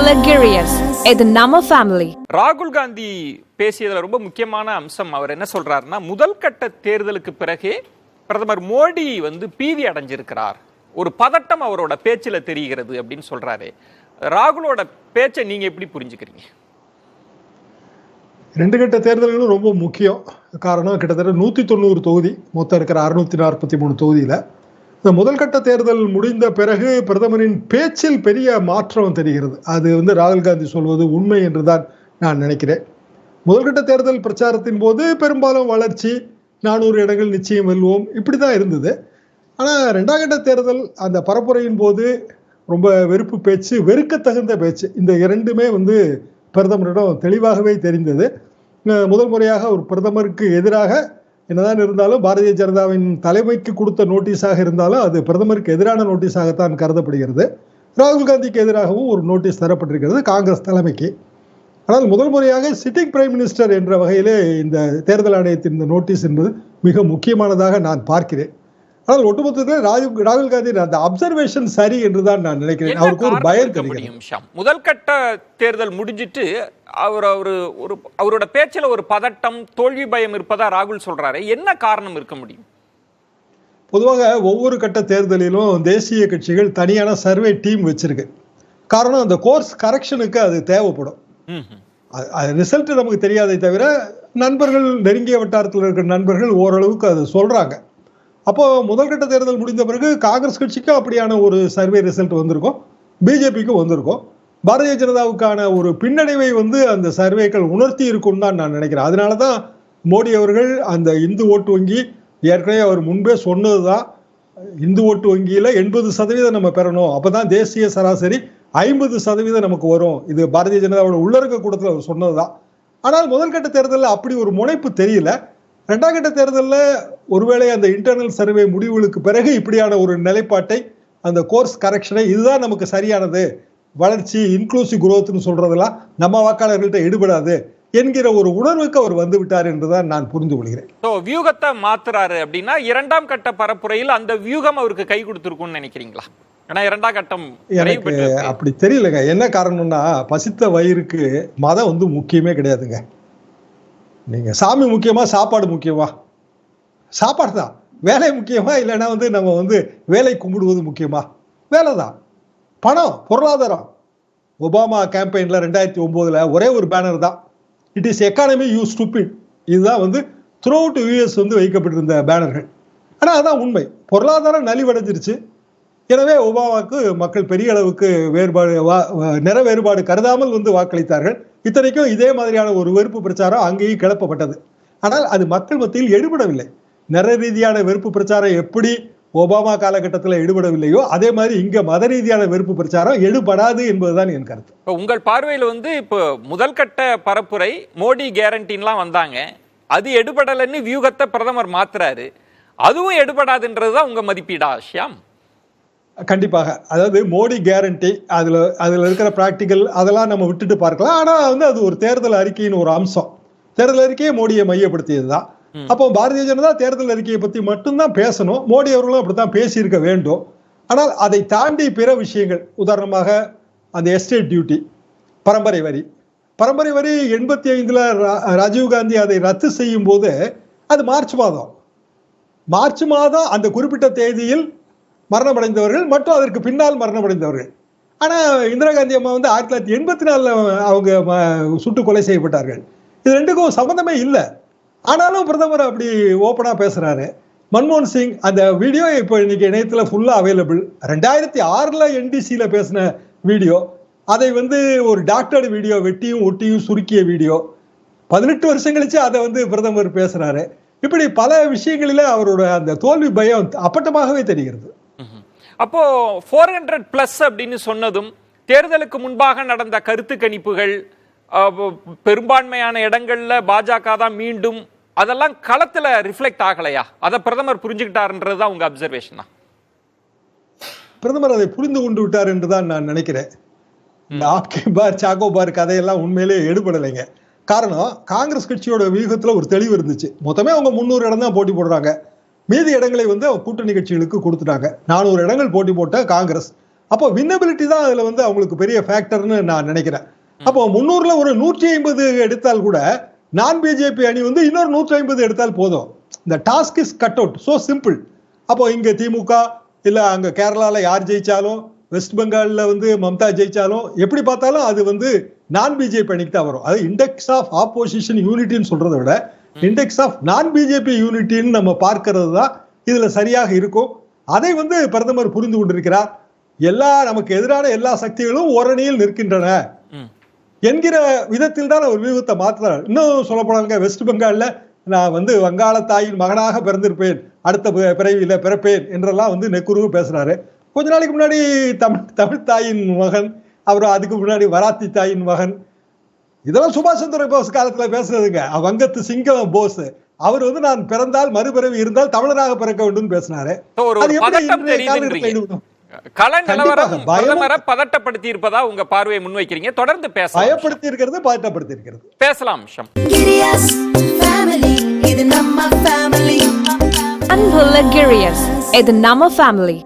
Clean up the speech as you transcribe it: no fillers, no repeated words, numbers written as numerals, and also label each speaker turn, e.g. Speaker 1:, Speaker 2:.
Speaker 1: Luxurious. இது நம்ம family.
Speaker 2: ராகுல் காந்தி பேசியதுல ரொம்ப முக்கியமான அம்சம் அவர் என்ன சொல்றாருன்னா, முதல் கட்ட தேர்தலுக்கு பிறகே பிரதமர் மோடி பீதி அடைஞ்சிருக்கிறார், ஒரு பதட்டம் அவரோட பேச்சில தெரிகிறது அப்படின்னு சொல்றாரு. ராகுலோட பேச்சை நீங்க எப்படி புரிஞ்சுக்கிறீங்க?
Speaker 3: ரெண்டு கட்ட தேர்தல்களும் ரொம்ப முக்கியம். காரணம், கிட்டத்தட்ட 190 தொகுதி மொத்தம் இருக்கிற 643 தொகுதியில இந்த முதல் கட்ட தேர்தல் முடிந்த பிறகு பிரதமரின் பேச்சில் பெரிய மாற்றம் தெரிகிறது. அது ராகுல் காந்தி சொல்வது உண்மை என்றுதான் நான் நினைக்கிறேன். முதல்கட்ட தேர்தல் பிரச்சாரத்தின் போது பெரும்பாலும் வளர்ச்சி, 400 இடங்கள் நிச்சயம் வெல்வோம், இப்படி தான் இருந்தது. ஆனால் ரெண்டாம் கட்ட தேர்தல் அந்த பரப்புரையின் போது ரொம்ப வெறுப்பு பேச்சு, வெறுக்கத்தகுந்த பேச்சு, இந்த இரண்டுமே பிரதமரிடம் தெளிவாகவே தெரிந்தது. முதல் முறையாக ஒரு பிரதமருக்கு எதிராக என்னதான் இருந்தாலும் பாரதிய ஜனதாவின் தலைமைக்கு கொடுத்த நோட்டீஸாக இருந்தாலும் அது பிரதமருக்கு எதிரான நோட்டீஸாகத்தான் கருதப்படுகிறது. ராகுல் காந்திக்கு எதிராகவும் ஒரு நோட்டீஸ் தரப்பட்டிருக்கிறது காங்கிரஸ் தலைமைக்கு. ஆனால் முதல் முறையாக சிட்டிங் பிரைம் மினிஸ்டர் என்ற வகையிலே இந்த தேர்தல் ஆணையத்தின் இந்த நோட்டீஸ் என்பது மிக முக்கியமானதாக நான் பார்க்கிறேன். ஆனால் ஒட்டுமொத்தத்தில் ராகுல் காந்தி அந்த அப்சர்வேஷன் சரி என்றுதான் நான் நினைக்கிறேன். அவருக்கு ஒரு பயம் தெரியும்.
Speaker 2: முதல் கட்ட தேர்தல் முடிஞ்சிட்டு அவரோட பேச்சில் ஒரு பதட்டம், தோல்வி பயம் இருப்பதா ராகுல் சொல்றாரு. என்ன காரணம் இருக்க முடியும்?
Speaker 3: பொதுவாக ஒவ்வொரு கட்ட தேர்தலிலும் தேசிய கட்சிகள் தனியான சர்வே டீம் வச்சிருக்கு. காரணம், அந்த கோர்ஸ் கரெக்ஷனுக்கு அது தேவைப்படும். ரிசல்ட் நமக்கு தெரியாதே தவிர நண்பர்கள், நெருங்கிய வட்டாரத்தில் இருக்கிற நண்பர்கள் ஓரளவுக்கு அது சொல்றாங்க. அப்போ முதல்கட்ட தேர்தல் முடிந்த பிறகு காங்கிரஸ் கட்சிக்கு அப்படியான ஒரு சர்வே ரிசல்ட் வந்திருக்கும், பிஜேபிக்கும் வந்திருக்கும். பாரதிய ஜனதாவுக்கான ஒரு பின்னடைவை அந்த சர்வேக்கள் உணர்த்தி இருக்கும் தான் நான் நினைக்கிறேன். அதனாலதான் மோடி அவர்கள் அந்த இந்து ஓட்டு வங்கி, ஏற்கனவே அவர் முன்பே சொன்னதுதான், இந்து ஓட்டு வங்கியில 80% நம்ம பெறணும், அப்பதான் தேசிய சராசரி 50% நமக்கு வரும். இது பாரதிய ஜனதாவோட உள்ளரங்க கூட்டத்தில் அவர் சொன்னதுதான். ஆனால் முதல் கட்ட தேர்தலில் அப்படி ஒரு முனைப்பு தெரியல. ரெண்டாம் கட்ட தேர்தலில் ஒருவேளை அந்த இன்டர்னல் சர்வே முடிவுகளுக்கு பிறகு இப்படியான ஒரு நிலைப்பாட்டை, அந்த கோர்ஸ் கரெக்ஷனை, இதுதான் நமக்கு சரியானது, வளர்ச்சி, இன்க்ளூசிவ் குரோத்னு சொல்றதெல்லாம் நம்ம வாக்காளர்கள்ட்ட எடுபடாது என்கிற ஒரு உணர்வுக்கு அவர் வந்து விட்டார் என்றுதான் நான் புரிந்து கொள்கிறேன்.
Speaker 2: வியூகத்தை மாத்துறாரு அப்படின்னா இரண்டாம் கட்ட பரப்புரையில் அந்த வியூகம் அவருக்கு கை கொடுத்திருக்கும்னு நினைக்கிறீங்களா? ஏன்னா இரண்டாம் கட்டம்
Speaker 3: எனக்கு அப்படி தெரியலங்க. என்ன காரணம்னா, பசித்த வயிறுக்கு மதம் முக்கியமே கிடையாதுங்க. நீங்க சாமி முக்கியமா, சாப்பாடு முக்கியமா? சாப்பாடு தான். வேலை முக்கியமா, இல்லைன்னா நம்ம வேலை கும்பிடுவது முக்கியமா? வேலை தான். பணம், பொருளாதாரம். ஒபாமா கேம்பெயின்ல 2009 ஒரே ஒரு பேனர் தான், it is economy you stupid. இதுதான் த்ரூ அவுட் யூஎஸ் வைக்கப்பட்டிருந்த பேனர்கள். ஆனால் அதான் உண்மை. பொருளாதாரம் நலிவடைஞ்சிருச்சு. எனவே ஒபாமாவுக்கு மக்கள் பெரிய அளவுக்கு நிற வேறுபாடு கருதாமல் வாக்களித்தார்கள். இத்தனைக்கும் இதே மாதிரியான ஒரு வெறுப்பு பிரச்சாரம் அங்கேயும் கிளப்பப்பட்டது. ஆனால் அது மக்கள் மத்தியில் எடுபடவில்லை. நிற ரீதியான வெறுப்பு பிரச்சாரம் எப்படி ஒபாமா காலகட்டத்தில் எடுபடவில்லையோ அதே மாதிரி இங்க மத ரீதியான வெறுப்பு பிரச்சாரம் எடுபடாது என்பதுதான் என் கருத்து.
Speaker 2: உங்கள் பார்வையில் இப்போ முதல் கட்ட பரப்புரை மோடி கேரண்டின்லாம் வந்தாங்க, அது எடுபடலன்னு வியூகத்தை பிரதமர் மாத்துறாரு, அதுவும் எடுபடாதுன்றதுதான் உங்க மதிப்பீடா ஷியாம்?
Speaker 3: கண்டிப்பாக. அதாவது மோடி கேரண்டி, அதுல இருக்கிற பிராக்டிக்கல் அதெல்லாம் நம்ம விட்டுட்டு பார்க்கலாம். ஆனா அது ஒரு தேர்தல் அறிக்கையின் ஒரு அம்சம். தேர்தல் அறிக்கையை மோடியை மையப்படுத்தியதுதான். அப்போ பாரதிய ஜனதா தேர்தல் அறிக்கையை பத்தி மட்டும்தான் பேசணும். மோடி அவர்களும் அப்படித்தான் பேசியிருக்க வேண்டும். ஆனால் அதை தாண்டி பிற விஷயங்கள், உதாரணமாக அந்த எஸ்டேட் டியூட்டி, பரம்பரை வரி 85ல் ராஜீவ்காந்தி அதை ரத்து செய்யும் போது அது மார்ச் மாதம் அந்த குறிப்பிட்ட தேதியில் மரணமடைந்தவர்கள் மற்றும் அதற்கு பின்னால் மரணமடைந்தவர்கள். ஆனா இந்திரா காந்தி அம்மா 1984 அவங்க சுட்டு கொலை செய்யப்பட்டார்கள். இது ரெண்டுக்கும் சம்பந்தமே இல்லை. ஆனாலும் பிரதமர் அப்படி ஓப்பனா பேசுறாரு. மன்மோகன் சிங் அந்த வீடியோ இப்போ இன்னைக்கு இணையத்துல ஃபுல்லா அவைலபிள். 2006 என்டிசியில பேசின வீடியோ, அதை ஒரு டாக்டர்டு வீடியோ, வெட்டியும் ஒட்டியும் சுருக்கிய வீடியோ, 18 வருஷம் கழிச்சு அதை பிரதமர் பேசுறாரு. இப்படி பல விஷயங்களில அவரோட அந்த தோல்வி பயம் அப்பட்டமாகவே தெரிகிறது.
Speaker 2: அப்போ 400+ அப்படின்னு சொன்னதும், தேர்தலுக்கு முன்பாக நடந்த கருத்து கணிப்புகள், பெரும்பான்மையான இடங்கள்ல பாஜக தான் மீண்டும், அதெல்லாம் களத்துல ரிஃப்ளெக்ட் ஆகலையா? அதை பிரதமர் புரிஞ்சுக்கிட்டாருன்றதுதான் உங்க அப்சர்வேஷனா?
Speaker 3: பிரதமர் அதை புரிந்து கொண்டு விட்டார் என்றுதான் நான் நினைக்கிறேன். ஆப்கே பார் சாகோ பார் கதையெல்லாம் உண்மையிலே எடுபடலைங்க. காரணம், காங்கிரஸ் கட்சியோட வியூகத்துல ஒரு தெளிவு இருந்துச்சு. மொத்தமே அவங்க 300 இடம் தான் போட்டி போடுறாங்க. மீதி இடங்களை கூட்டணி கட்சிகளுக்கு கொடுத்துட்டாங்க. 400 இடங்கள் போட்டி போட்ட காங்கிரஸ், அப்போ வின்னபிலிட்டி தான் அதுல வந்து அவங்களுக்கு பெரிய ஃபேக்டர்னு நான் நினைக்கிறேன். அப்போ 300ல ஒரு 150 எடுத்தால் கூட நான் பிஜேபி அணி வந்து இன்னொரு 150 எடுத்தால் போதும். இந்த task is cut out, so simple. அப்போ இங்க திமுக இல்ல அங்க கேரளால யார் ஜெயிச்சாலும், வெஸ்ட் பெங்கால்ல வந்து மம்தா ஜெயிச்சாலும், எப்படி பார்த்தாலும் அது வந்து நான் பிஜேபி அணிக்கு தான் வரும். அது இண்டெக்ஸ் ஆஃப் ஆப்போசிஷன் யூனிட்டின்னு சொல்றதை விட இண்டெக்ஸ் ஆஃப் நான் பிஜேபி யூனிட்டின்னு நம்ம பார்க்கிறது தான் இதுல சரியாக இருக்கும். அதை வந்து பிரதமர் புரிந்து கொண்டிருக்கிறார். நமக்கு எதிரான எல்லா சக்திகளும் ஓரணியில் நிற்கின்றன என்கிற விதத்தில் தான் அவர் வியூகத்தை மாற்றுறார். இன்னும் சொல்ல போனாங்க, வெஸ்ட் பெங்கால்ல நான் வந்து வங்காள தாயின் மகனாக பிறந்திருப்பேன், அடுத்த பிறவியில பிறப்பேன் என்றெல்லாம் வந்து நெக்குருவு பேசுறாரு. கொஞ்ச நாளைக்கு முன்னாடி தமிழ் தாயின் மகன், அப்புறம் அதுக்கு முன்னாடி வராத்தி தாயின் மகன், இதெல்லாம் சுபாஷ் சந்திர போஸ் காலத்துல பேசுறதுங்க. வங்கத்து சிங்கம் போஸ் அவர் வந்து நான் பிறந்தால் மறுபிறவி இருந்தால் தமிழனாக பிறக்க வேண்டும் பேசினாரு.
Speaker 2: கள நிலவரம் பிரதமரை பதட்டப்படுத்தி இருப்பதா உங்க பார்வையை முன்வைக்கிறீங்க. தொடர்ந்து பேசலாம்.
Speaker 3: பயப்படுத்தி இருக்கிறது, பதட்டப்படுத்தி இருக்கிறது.
Speaker 2: பேசலாம்.
Speaker 1: அன்புள்ள கிரியஸ், இது நம்ம ஃபேமிலி.